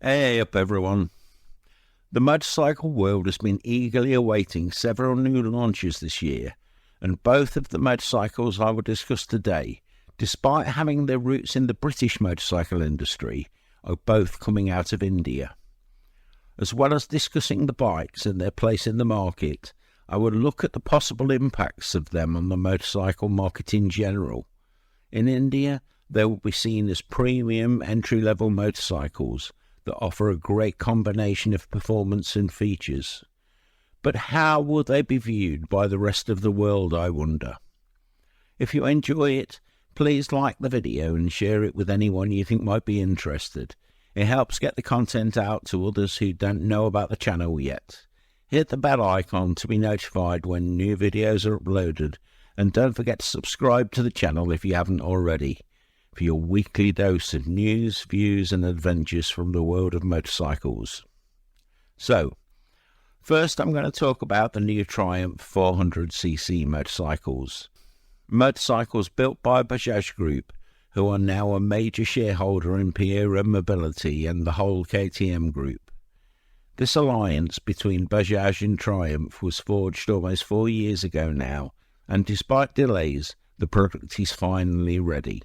Hey up everyone. The motorcycle world has been eagerly awaiting several new launches this year, and both of the motorcycles I will discuss today, despite having their roots in the British motorcycle industry, are both coming out of India. As well as discussing the bikes and their place in the market, I will look at the possible impacts of them on the motorcycle market in general. In India, they will be seen as premium entry-level motorcycles that offer a great combination of performance and features. But how will they be viewed by the rest of the world, I wonder? If you enjoy it, please like the video and share it with anyone you think might be interested. It helps get the content out to others who don't know about the channel yet. Hit the bell icon to be notified when new videos are uploaded, and don't forget to subscribe to the channel if you haven't already, for your weekly dose of news, views and adventures from the world of motorcycles. So, first I'm going to talk about the new Triumph 400cc motorcycles. Motorcycles built by Bajaj Group, who are now a major shareholder in Pierer Mobility and the whole KTM group. This alliance between Bajaj and Triumph was forged almost 4 years ago now, and despite delays, the product is finally ready.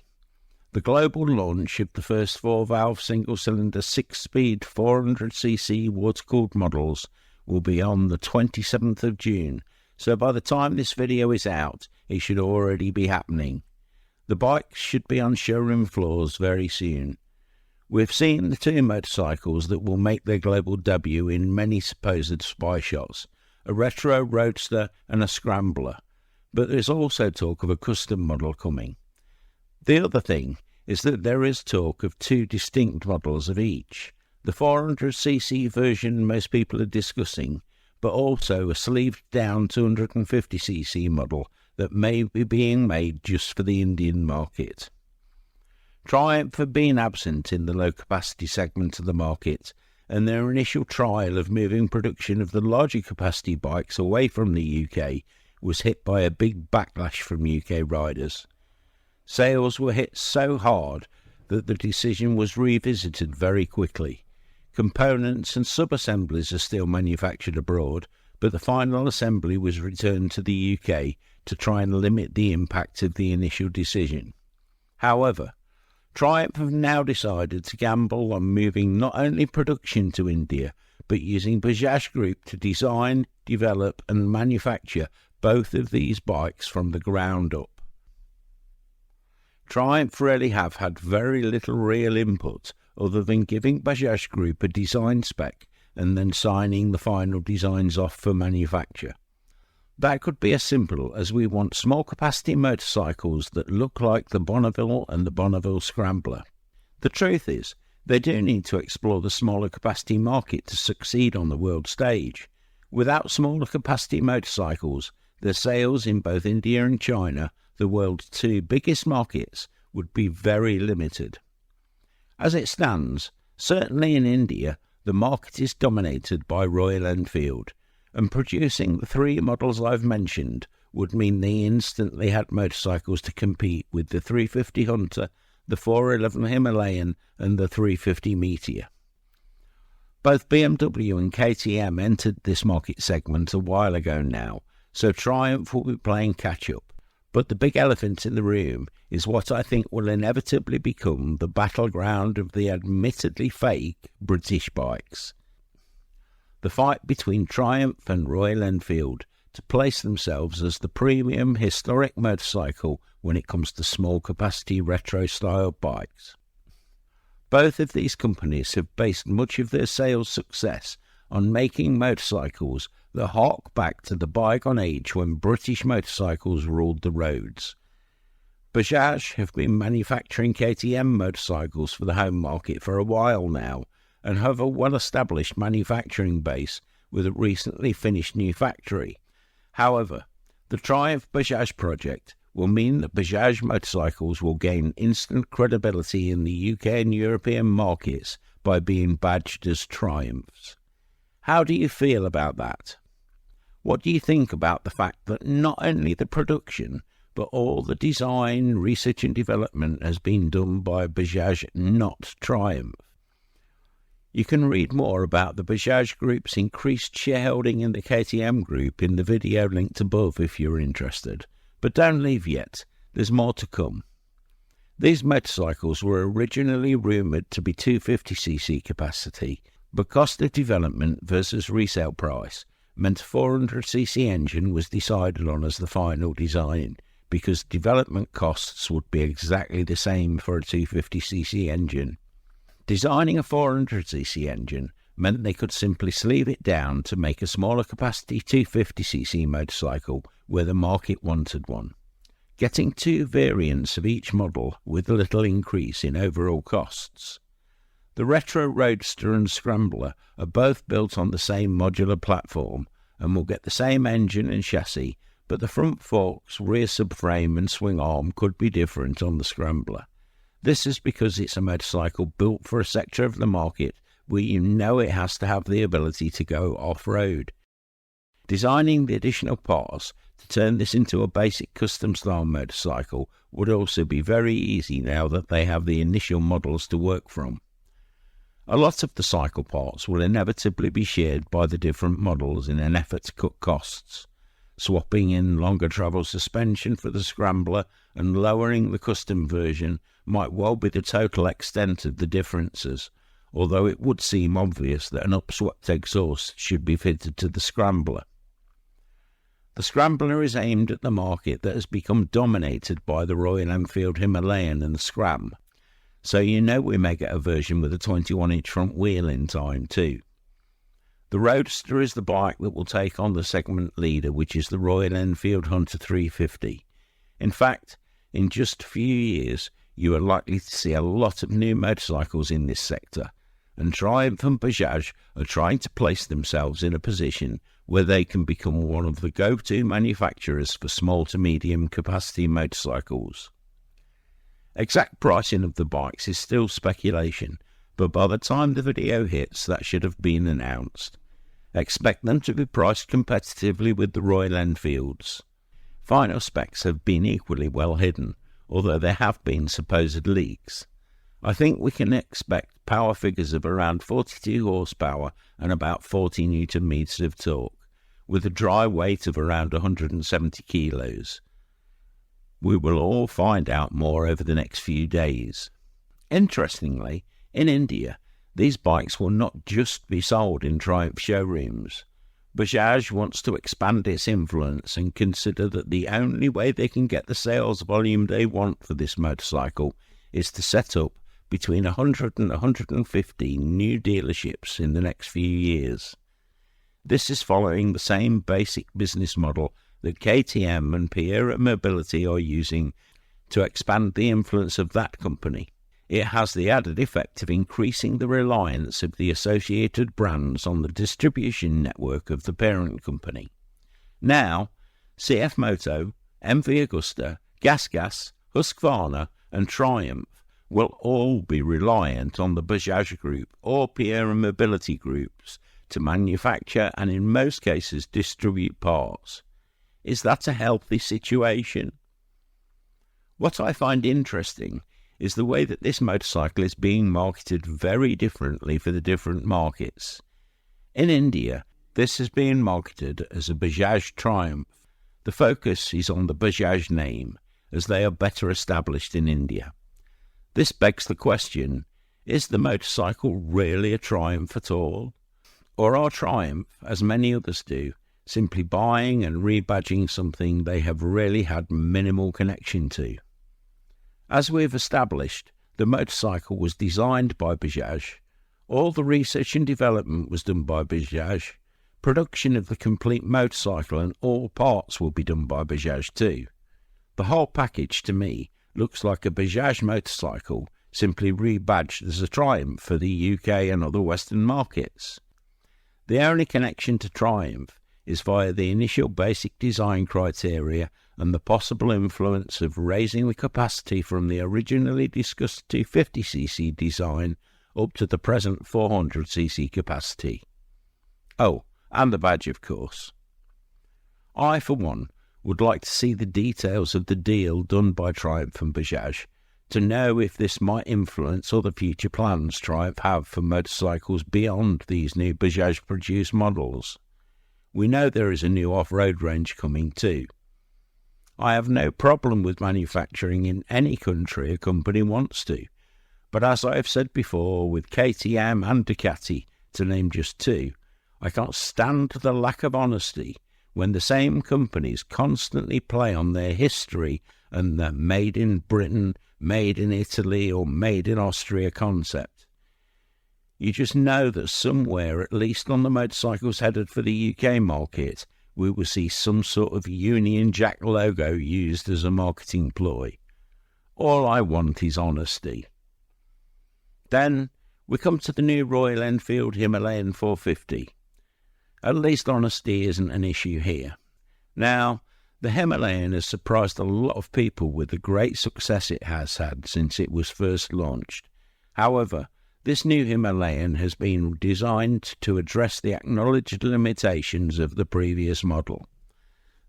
The global launch of the first 4-valve single-cylinder 6-speed 400cc water-cooled models will be on the 27th of June, so by the time this video is out, it should already be happening. The bikes should be on showroom floors very soon. We've seen the two motorcycles that will make their global debut in many supposed spy shots, a retro roadster and a scrambler, but there is also talk of a custom model coming. The other thing is that there is talk of two distinct models of each, the 400cc version most people are discussing, but also a sleeved-down 250cc model that may be being made just for the Indian market. Triumph have been absent in the low-capacity segment of the market, and their initial trial of moving production of the larger capacity bikes away from the UK was hit by a big backlash from UK riders. Sales were hit so hard that the decision was revisited very quickly. Components and sub-assemblies are still manufactured abroad, but the final assembly was returned to the UK to try and limit the impact of the initial decision. However, Triumph have now decided to gamble on moving not only production to India, but using Bajaj Group to design, develop and manufacture both of these bikes from the ground up. Triumph really have had very little real input other than giving Bajaj Group a design spec and then signing the final designs off for manufacture. That could be as simple as we want small capacity motorcycles that look like the Bonneville and the Bonneville Scrambler. The truth is, they do need to explore the smaller capacity market to succeed on the world stage. Without smaller capacity motorcycles, their sales in both India and China, the world's two biggest markets, would be very limited. As it stands, certainly in India, the market is dominated by Royal Enfield, and producing the three models I've mentioned would mean they instantly had motorcycles to compete with the 350 Hunter, the 411 Himalayan and the 350 Meteor. Both BMW and KTM entered this market segment a while ago now, so Triumph will be playing catch-up. But the big elephant in the room is what I think will inevitably become the battleground of the admittedly fake British bikes. The fight between Triumph and Royal Enfield to place themselves as the premium historic motorcycle when it comes to small capacity retro style bikes. Both of these companies have based much of their sales success on making motorcycles that hark back to the bygone age when British motorcycles ruled the roads. Bajaj have been manufacturing KTM motorcycles for the home market for a while now, and have a well-established manufacturing base with a recently finished new factory. However, the Triumph Bajaj project will mean that Bajaj motorcycles will gain instant credibility in the UK and European markets by being badged as Triumphs. How do you feel about that? What do you think about the fact that not only the production, but all the design, research and development has been done by Bajaj, not Triumph? You can read more about the Bajaj Group's increased shareholding in the KTM Group in the video linked above if you're interested. But don't leave yet, there's more to come. These motorcycles were originally rumoured to be 250cc capacity, but cost of development versus resale price meant a 400cc engine was decided on as the final design, because development costs would be exactly the same for a 250cc engine. Designing a 400cc engine meant they could simply sleeve it down to make a smaller capacity 250cc motorcycle where the market wanted one, getting two variants of each model with a little increase in overall costs. The Retro Roadster and Scrambler are both built on the same modular platform and will get the same engine and chassis, but the front forks, rear subframe and swing arm could be different on the Scrambler. This is because it's a motorcycle built for a sector of the market where you know it has to have the ability to go off-road. Designing the additional parts to turn this into a basic custom-style motorcycle would also be very easy now that they have the initial models to work from. A lot of the cycle parts will inevitably be shared by the different models in an effort to cut costs. Swapping in longer travel suspension for the Scrambler and lowering the custom version might well be the total extent of the differences, although it would seem obvious that an upswept exhaust should be fitted to the Scrambler. The Scrambler is aimed at the market that has become dominated by the Royal Enfield Himalayan and the Scram, so you know we may get a version with a 21-inch front wheel in time too. The Roadster is the bike that will take on the segment leader, which is the Royal Enfield Hunter 350. In fact, in just a few years, you are likely to see a lot of new motorcycles in this sector, and Triumph and Bajaj are trying to place themselves in a position where they can become one of the go-to manufacturers for small to medium capacity motorcycles. Exact pricing of the bikes is still speculation, but by the time the video hits, that should have been announced. Expect them to be priced competitively with the Royal Enfields. Final specs have been equally well hidden, although there have been supposed leaks. I think we can expect power figures of around 42 horsepower and about 40 Newton meters of torque, with a dry weight of around 170 kilos. We will all find out more over the next few days. Interestingly, in India, these bikes will not just be sold in Triumph showrooms. Bajaj wants to expand its influence and consider that the only way they can get the sales volume they want for this motorcycle is to set up between 100 and 150 new dealerships in the next few years. This is following the same basic business model that KTM and Pierre Mobility are using to expand the influence of that company. It has the added effect of increasing the reliance of the associated brands on the distribution network of the parent company. Now, CF Moto, MV Agusta, GasGas, Husqvarna and Triumph will all be reliant on the Bajaj Group or Pierre Mobility groups to manufacture and in most cases distribute parts. Is that a healthy situation? What I find interesting is the way that this motorcycle is being marketed very differently for the different markets. In India, this is being marketed as a Bajaj Triumph. The focus is on the Bajaj name, as they are better established in India. This begs the question, is the motorcycle really a Triumph at all? Or are Triumph, as many others do, simply buying and rebadging something they have really had minimal connection to? As we've established, the motorcycle was designed by Bajaj, all the research and development was done by Bajaj, production of the complete motorcycle and all parts will be done by Bajaj too. The whole package to me looks like a Bajaj motorcycle simply rebadged as a Triumph for the UK and other Western markets. The only connection to Triumph is via the initial basic design criteria and the possible influence of raising the capacity from the originally discussed 250cc design up to the present 400cc capacity. Oh, and the badge, of course. I, for one, would like to see the details of the deal done by Triumph and Bajaj to know if this might influence other future plans Triumph have for motorcycles beyond these new Bajaj-produced models. We know there is a new off-road range coming too. I have no problem with manufacturing in any country a company wants to, but as I have said before, with KTM and Ducati, to name just two, I can't stand the lack of honesty when the same companies constantly play on their history and the made in Britain, made in Italy or made in Austria concept. You just know that somewhere, at least on the motorcycles headed for the UK market, we will see some sort of Union Jack logo used as a marketing ploy. All I want is honesty. Then we come to the new Royal Enfield Himalayan 450. At least honesty isn't an issue here. Now, the Himalayan has surprised a lot of people with the great success it has had since it was first launched. However, this new Himalayan has been designed to address the acknowledged limitations of the previous model.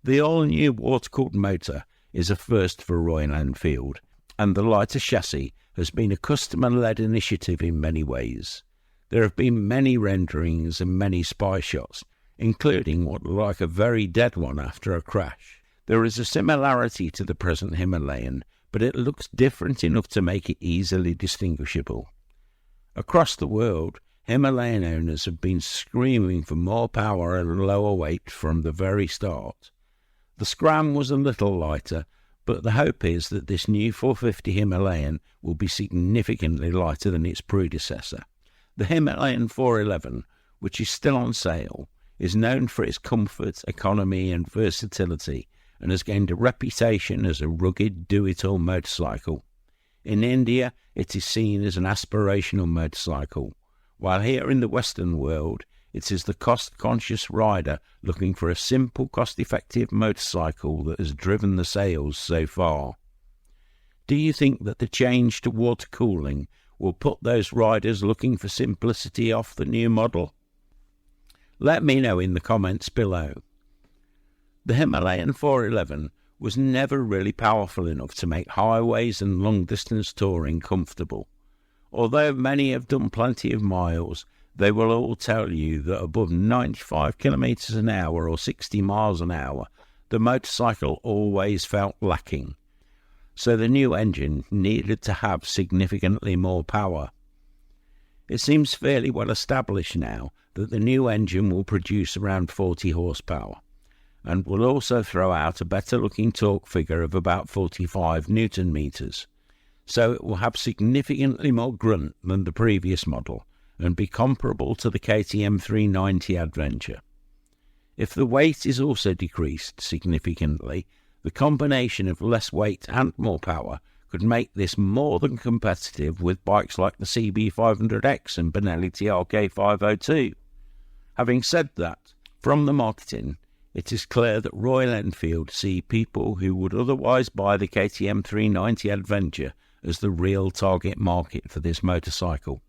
The all-new water-cooled motor is a first for Royal Enfield, and the lighter chassis has been a customer-led initiative in many ways. There have been many renderings and many spy shots, including what looked like a very dead one after a crash. There is a similarity to the present Himalayan, but it looks different enough to make it easily distinguishable. Across the world, Himalayan owners have been screaming for more power and lower weight from the very start. The Scram was a little lighter, but the hope is that this new 450 Himalayan will be significantly lighter than its predecessor. The Himalayan 411, which is still on sale, is known for its comfort, economy and versatility, and has gained a reputation as a rugged, do-it-all motorcycle. In India, it is seen as an aspirational motorcycle, while here in the Western world, it is the cost-conscious rider looking for a simple, cost-effective motorcycle that has driven the sales so far. Do you think that the change to water cooling will put those riders looking for simplicity off the new model? Let me know in the comments below. The Himalayan 411 was never really powerful enough to make highways and long-distance touring comfortable. Although many have done plenty of miles, they will all tell you that above 95 kilometers an hour or 60 miles an hour, the motorcycle always felt lacking. So the new engine needed to have significantly more power. It seems fairly well established now that the new engine will produce around 40 horsepower, and will also throw out a better-looking torque figure of about 45 Newton meters. So it will have significantly more grunt than the previous model, and be comparable to the KTM 390 Adventure. If the weight is also decreased significantly, the combination of less weight and more power could make this more than competitive with bikes like the CB500X and Benelli TRK502. Having said that, from the marketing, it is clear that Royal Enfield see people who would otherwise buy the KTM 390 Adventure as the real target market for this motorcycle.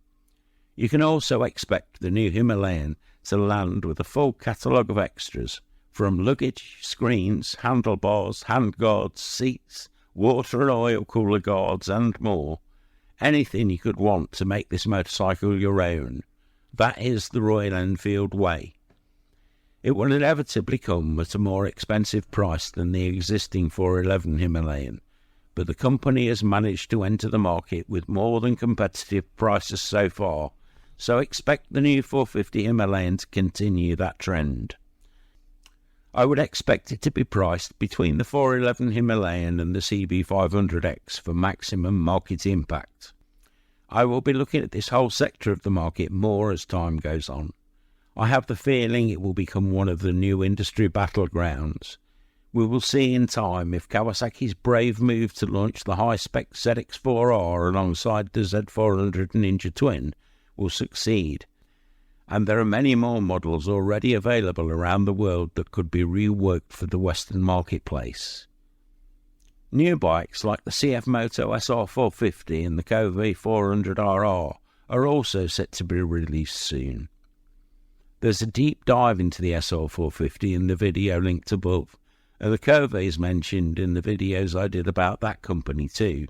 You can also expect the new Himalayan to land with a full catalogue of extras, from luggage, screens, handlebars, handguards, seats, water and oil cooler guards and more. Anything you could want to make this motorcycle your own. That is the Royal Enfield way. It will inevitably come at a more expensive price than the existing 411 Himalayan, but the company has managed to enter the market with more than competitive prices so far, so expect the new 450 Himalayan to continue that trend. I would expect it to be priced between the 411 Himalayan and the CB500X for maximum market impact. I will be looking at this whole sector of the market more as time goes on. I have the feeling it will become one of the new industry battlegrounds. We will see in time if Kawasaki's brave move to launch the high-spec ZX4R alongside the Z400 Ninja Twin will succeed. And there are many more models already available around the world that could be reworked for the Western marketplace. New bikes like the CF Moto SR450 and the Cove 400RR are also set to be released soon. There's a deep dive into the SR450 in the video linked above, and the Cove is mentioned in the videos I did about that company too.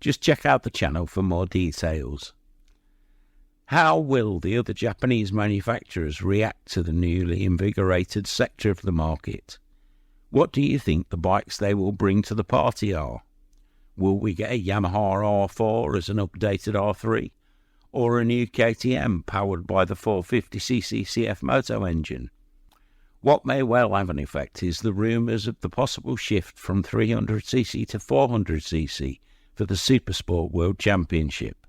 Just check out the channel for more details. How will the other Japanese manufacturers react to the newly invigorated sector of the market? What do you think the bikes they will bring to the party are? Will we get a Yamaha R4 as an updated R3? Or a new KTM powered by the 450cc CF Moto engine? What may well have an effect is the rumours of the possible shift from 300cc to 400cc for the Supersport World Championship.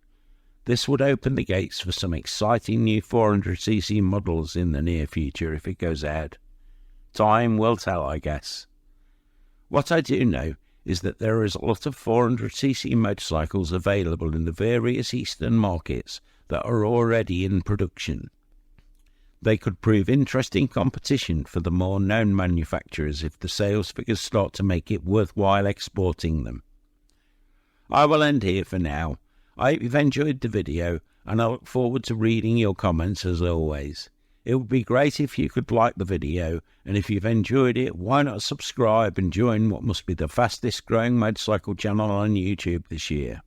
This would open the gates for some exciting new 400cc models in the near future if it goes ahead. Time will tell, I guess. What I do know is that there is a lot of 400cc motorcycles available in the various eastern markets that are already in production. They could prove interesting competition for the more known manufacturers if the sales figures start to make it worthwhile exporting them. I will end here for now. I hope you've enjoyed the video, and I look forward to reading your comments as always. It would be great if you could like the video, and if you've enjoyed it, why not subscribe and join what must be the fastest growing motorcycle channel on YouTube this year.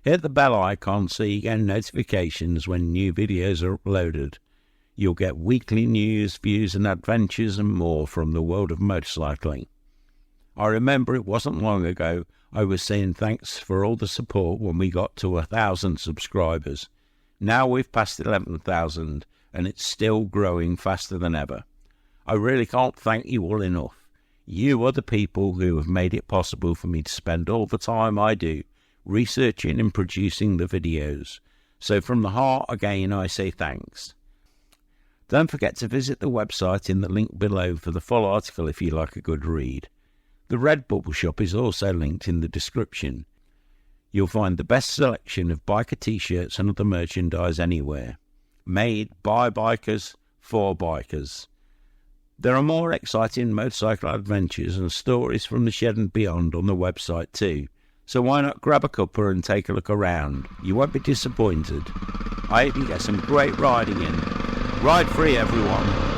Hit the bell icon so you get notifications when new videos are uploaded. You'll get weekly news, views and adventures and more from the world of motorcycling. I remember it wasn't long ago I was saying thanks for all the support when we got to 1,000 subscribers. Now we've passed 11,000 and it's still growing faster than ever. I really can't thank you all enough. You are the people who have made it possible for me to spend all the time I do researching and producing the videos. So from the heart again I say thanks. Don't forget to visit the website in the link below for the full article if you like a good read. The Redbubble shop is also linked in the description. You'll find the best selection of biker t-shirts and other merchandise anywhere. Made by bikers for bikers. There are more exciting motorcycle adventures and stories from the shed and beyond on the website too. So why not grab a cuppa and take a look around? You won't be disappointed. I hope you get some great riding in. Ride free, everyone.